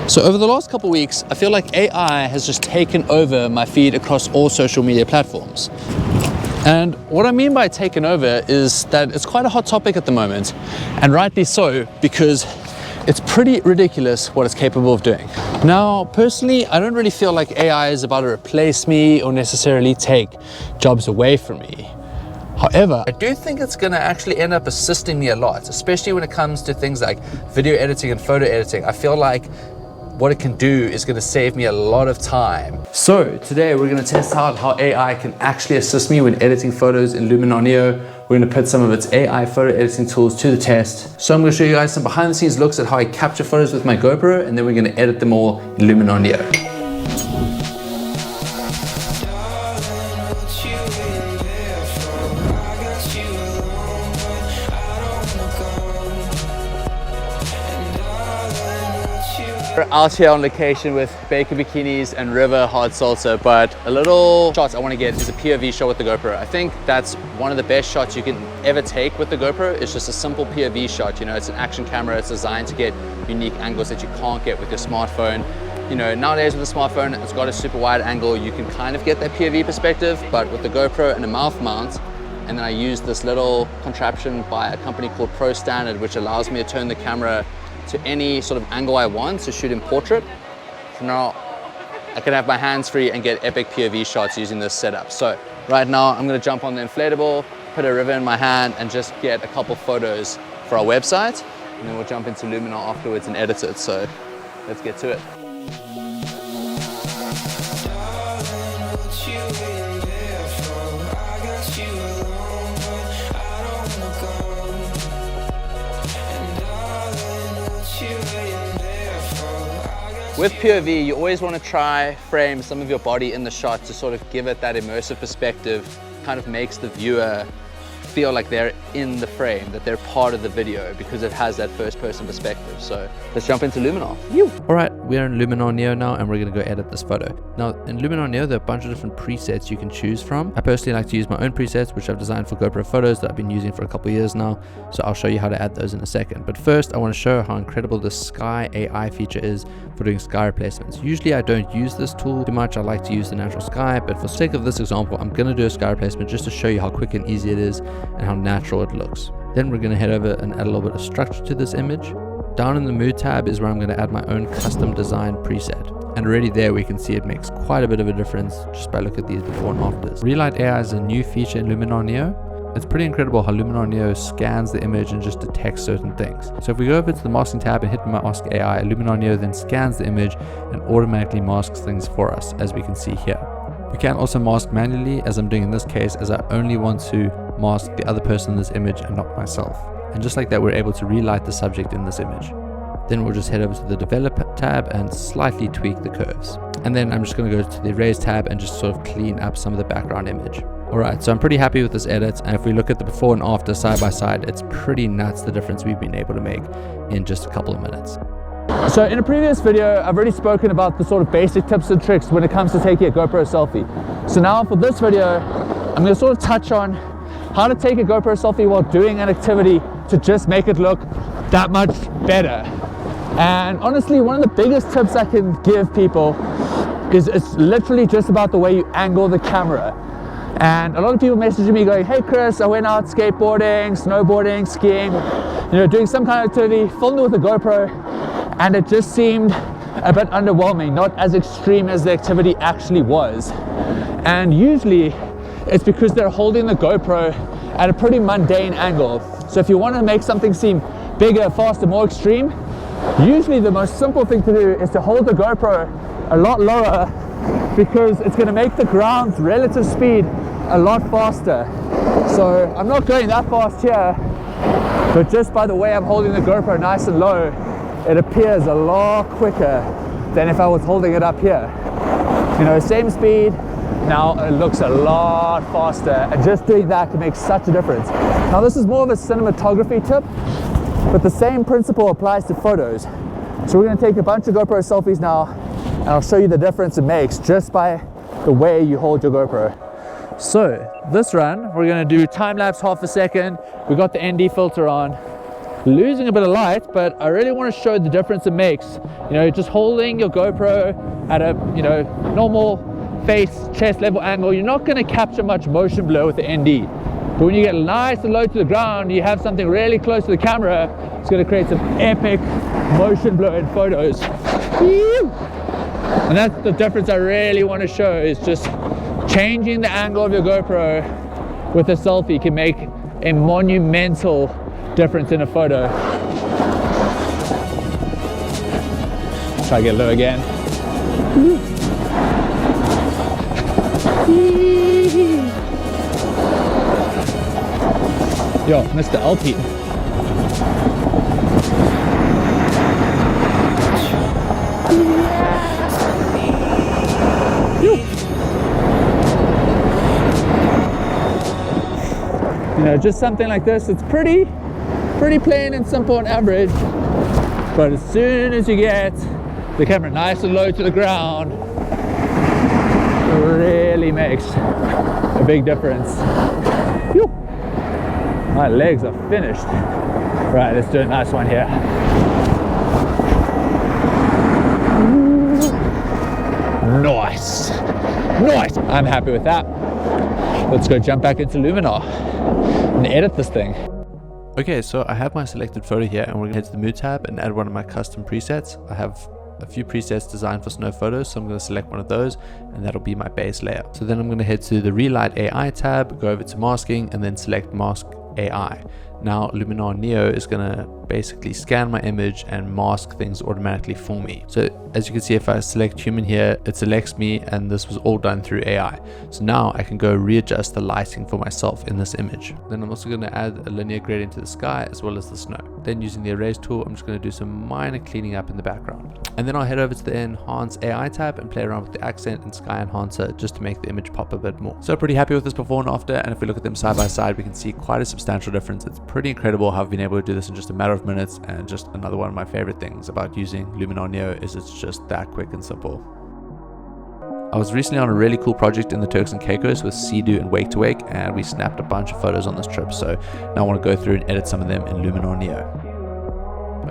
So over the last couple of weeks, I feel like AI has just taken over my feed across all social media platforms. And what I mean by taken over is that it's quite a hot topic at the moment, and rightly so, because it's pretty ridiculous what it's capable of doing. Now, personally, I don't really feel like AI is about to replace me or necessarily take jobs away from me. However, I do think it's gonna actually end up assisting me a lot, especially when it comes to things like video editing and photo editing. I feel like what it can do is gonna save me a lot of time. So today we're gonna test out how AI can actually assist me when editing photos in Luminar Neo. We're gonna put some of its AI photo editing tools to the test. So I'm gonna show you guys some behind the scenes looks at how I capture photos with my GoPro, and then we're gonna edit them all in Luminar Neo. We're out here on location with Baker Bikinis and River Hard Salsa, but a little shots I want to get is a POV shot with the GoPro. I think that's one of the best shots you can ever take with the GoPro. It's just a simple POV shot. You know, it's an action camera. It's designed to get unique angles that you can't get with your smartphone. You know, nowadays with a smartphone, it's got a super wide angle. You can kind of get that POV perspective, but with the GoPro and a mouth mount, and then I use this little contraption by a company called Pro Standard, which allows me to turn the camera to any sort of angle I want to shoot in portrait. So now I can have my hands free and get epic POV shots using this setup. So right now I'm gonna jump on the inflatable, put a river in my hand, and just get a couple photos for our website. And then we'll jump into Luminar afterwards and edit it. So let's get to it. With POV, you always want to try frame some of your body in the shot to sort of give it that immersive perspective. Kind of makes the viewer feel like they're in the frame, that they're part of the video, because it has that first person perspective. So let's jump into Luminar. All right, we are in Luminar Neo now, and we're gonna go edit this photo. Now in Luminar Neo, there are a bunch of different presets you can choose from. I personally like to use my own presets, which I've designed for GoPro photos that I've been using for a couple of years now. So I'll show you how to add those in a second. But first, I wanna show how incredible this sky AI feature is for doing sky replacements. Usually I don't use this tool too much. I like to use the natural sky, but for the sake of this example, I'm gonna do a sky replacement just to show you how quick and easy it is and how natural it looks. Then we're going to head over and add a little bit of structure to this image. Down in the mood tab is where I'm going to add my own custom design preset. And already there we can see it makes quite a bit of a difference just by looking at these before and afters. Relight AI is a new feature in Luminar Neo. It's pretty incredible how Luminar Neo scans the image and just detects certain things. So if we go over to the masking tab and hit Mask AI, Luminar Neo then scans the image and automatically masks things for us, as we can see here. We can also mask manually, as I'm doing in this case, as I only want to mask the other person in this image and not myself. And just like that, we're able to relight the subject in this image. Then we'll just head over to the Develop tab and slightly tweak the curves. And then I'm just going to go to the Erase tab and just sort of clean up some of the background image. Alright, so I'm pretty happy with this edit, and if we look at the before and after side by side, it's pretty nuts the difference we've been able to make in just a couple of minutes. So in a previous video, I've already spoken about the sort of basic tips and tricks when it comes to taking a GoPro selfie. So now for this video, I'm going to sort of touch on how to take a GoPro selfie while doing an activity to just make it look that much better. And honestly, one of the biggest tips I can give people is it's literally just about the way you angle the camera. And a lot of people messaging me going, hey Chris, I went out skateboarding, snowboarding, skiing, you know, doing some kind of activity, filmed it with a GoPro, and it just seemed a bit underwhelming, not as extreme as the activity actually was. And usually it's because they're holding the GoPro at a pretty mundane angle. So if you want to make something seem bigger, faster, more extreme, usually the most simple thing to do is to hold the GoPro a lot lower, because it's going to make the ground's relative speed a lot faster. So I'm not going that fast here, but just by the way I'm holding the GoPro nice and low, it appears a lot quicker than if I was holding it up here. You know, same speed, now it looks a lot faster, and just doing that can make such a difference. Now this is more of a cinematography tip, but the same principle applies to photos. So we're going to take a bunch of GoPro selfies now, and I'll show you the difference it makes just by the way you hold your GoPro. So this run, we're going to do time lapse half a second. We got the ND filter on. losing a bit of light, but I really want to show the difference it makes. You know, just holding your GoPro at a, you know, normal face, chest level angle, you're not going to capture much motion blur with the ND. But when you get nice and low to the ground, you have something really close to the camera, it's going to create some epic motion blur in photos. And that's the difference I really want to show, is just changing the angle of your GoPro with a selfie can make a monumental difference in a photo. Try to get low again. Yo, Mr. LP. You know, just something like this, it's pretty plain and simple and average, but as soon as you get the camera nice and low to the ground, it really makes a big difference. Whew. My legs are finished. Right, let's do a nice one here. Nice. I'm happy with that. Let's go jump back into Luminar and edit this thing. Okay, so I have my selected photo here, and we're gonna head to the mood tab and add one of my custom presets. I have a few presets designed for snow photos, so I'm going to select one of those, and that'll be my base layer. So then I'm going to head to the Relight AI tab, go over to masking, and then select Mask AI. Now Luminar Neo is going to basically scan my image and mask things automatically for me. So as you can see, if I select human here, it selects me, and this was all done through AI. So now I can go readjust the lighting for myself in this image. Then I'm also going to add a linear gradient to the sky as well as the snow. Then using the erase tool, I'm just going to do some minor cleaning up in the background. And then I'll head over to the Enhance AI tab and play around with the accent and sky enhancer just to make the image pop a bit more. So pretty happy with this before and after, and if we look at them side by side, we can see quite a substantial difference. It's pretty incredible how I've been able to do this in just a matter of minutes, and just another one of my favorite things about using Luminar Neo is it's just that quick and simple. I was recently on a really cool project in the Turks and Caicos with Sea-Doo and Wake to Wake, and we snapped a bunch of photos on this trip, so now I want to go through and edit some of them in Luminar Neo.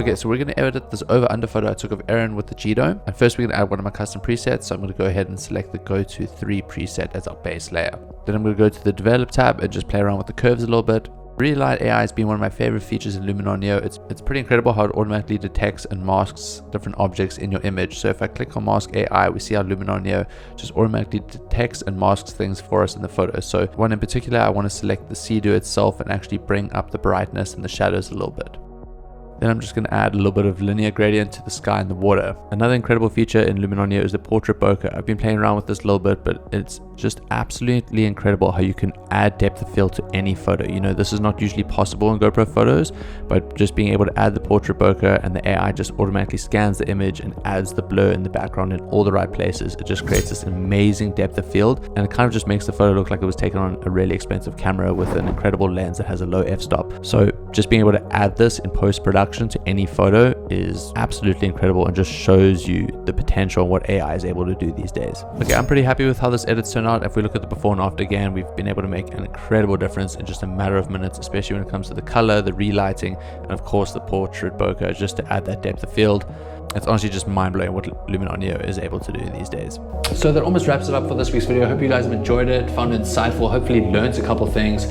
Okay, so we're going to edit this over-under photo I took of Erin with the G-Dome, and first we're going to add one of my custom presets, so I'm going to go ahead and select the Go to 3 preset as our base layer. Then I'm going to go to the Develop tab and just play around with the curves a little bit. Relight AI has been one of my favorite features in Luminar Neo. It's pretty incredible how it automatically detects and masks different objects in your image. So if I click on Mask AI, we see how Luminar Neo just automatically detects and masks things for us in the photo. So one in particular, I want to select the Sea-Doo itself and actually bring up the brightness and the shadows a little bit. Then I'm just going to add a little bit of linear gradient to the sky and the water. Another incredible feature in Luminar Neo is the portrait bokeh. I've been playing around with this a little bit, but it's just absolutely incredible how you can add depth of field to any photo. You know, this is not usually possible in GoPro photos, but just being able to add the portrait bokeh and the AI just automatically scans the image and adds the blur in the background in all the right places. It just creates this amazing depth of field, and it kind of just makes the photo look like it was taken on a really expensive camera with an incredible lens that has a low f-stop. So just being able to add this in post-production to any photo is absolutely incredible and just shows you the potential and what AI is able to do these days. Okay, I'm pretty happy with how this edit's turned out. If we look at the before and after again, we've been able to make an incredible difference in just a matter of minutes, especially when it comes to the color, the relighting, and of course the portrait bokeh, just to add that depth of field. It's honestly just mind-blowing what Luminar Neo is able to do these days. So that almost wraps it up for this week's video. I hope you guys have enjoyed it, found it insightful, hopefully learned a couple things.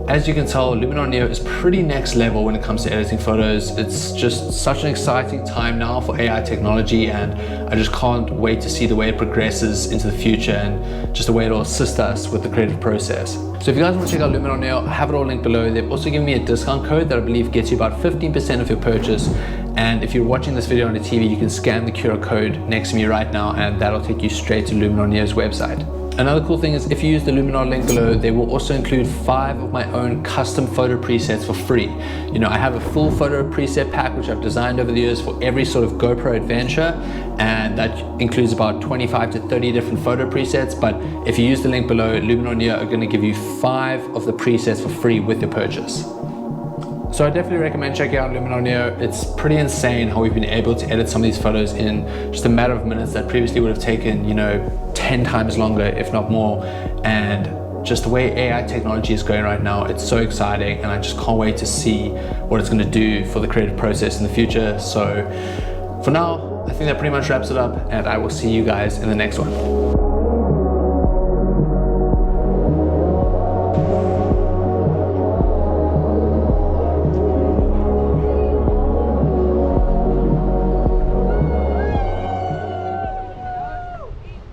As you can tell, Luminar Neo is pretty next level when it comes to editing photos. It's just such an exciting time now for AI technology, and I just can't wait to see the way it progresses into the future and just the way it will assist us with the creative process. So if you guys want to check out Luminar Neo, I have it all linked below. They've also given me a discount code that I believe gets you about 15% of your purchase. And if you're watching this video on the TV, you can scan the QR code next to me right now, and that'll take you straight to Luminar Neo's website. Another cool thing is if you use the Luminar link below, they will also include 5 of my own custom photo presets for free. You know, I have a full photo preset pack which I've designed over the years for every sort of GoPro adventure, and that includes about 25 to 30 different photo presets. But if you use the link below, Luminar Neo are going to give you 5 of the presets for free with your purchase. So I definitely recommend checking out Luminar Neo. It's pretty insane how we've been able to edit some of these photos in just a matter of minutes that previously would have taken, you know, 10 times longer, if not more. And just the way AI technology is going right now, it's so exciting, and I just can't wait to see what it's going to do for the creative process in the future. So for now, I think that pretty much wraps it up, and I will see you guys in the next one.